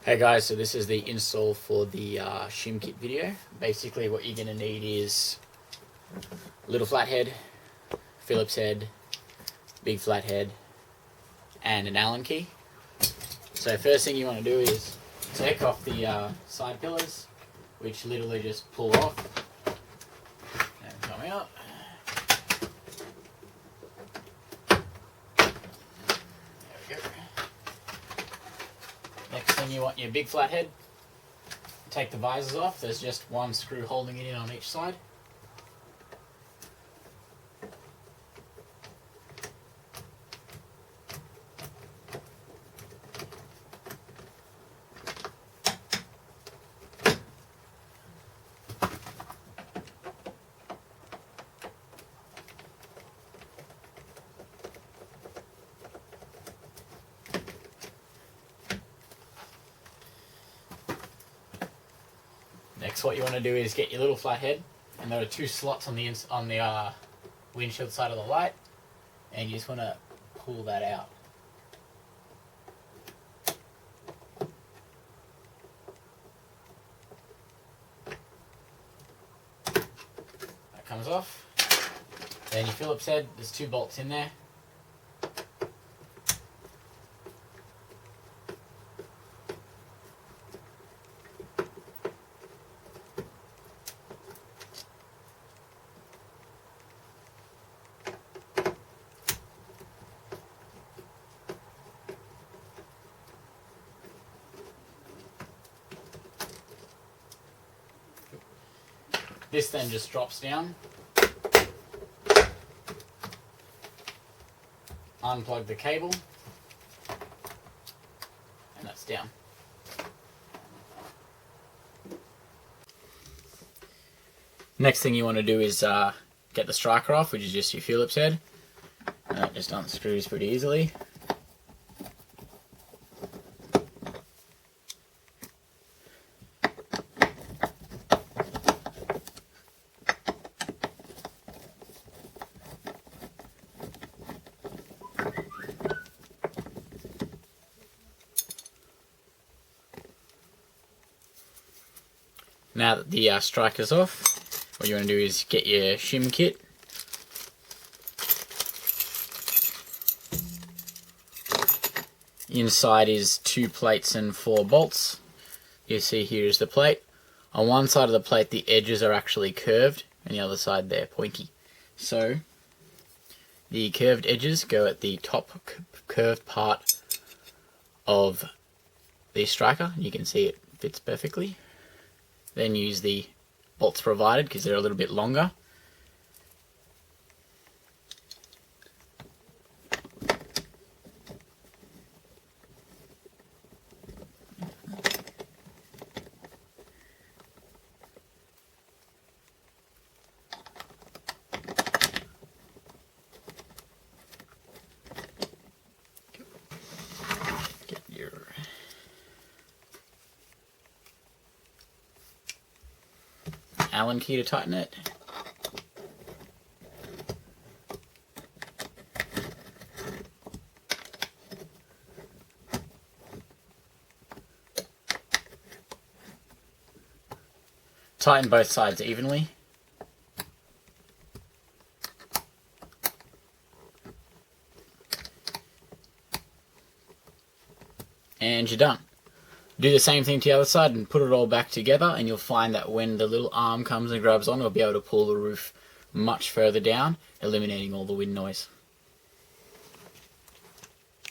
Hey guys, so this is the install for the SHIM kit video. Basically what you're going to need is a little flathead, Phillips head, big flathead, and an Allen key. So first thing you want to do is take off the side pillars, which literally just pull off and come out. There we go. Next thing, you want your big flathead. Take the visors off. There's just one screw holding it in on each side. Next, what you want to do is get your little flathead, and there are two slots on the windshield side of the light, and you just want to pull that out. That comes off. Then your Phillips head, there's two bolts in there. This then just drops down. Unplug the cable, and that's down. Next thing you want to do is get the striker off, which is just your Phillips head. And that just unscrews pretty easily. Now that the striker's off, what you want to do is get your SHIM kit. Inside is 2 plates and 4 bolts. You see here is the plate. On one side of the plate the edges are actually curved, and the other side they're pointy. So the curved edges go at the top curved part of the striker. You can see it fits perfectly. Then use the bolts provided because they're a little bit longer. Get your Allen key to tighten it. Tighten both sides evenly. And you're done. Do the same thing to the other side and put it all back together, and you'll find that when the little arm comes and grabs on, it'll be able to pull the roof much further down, eliminating all the wind noise.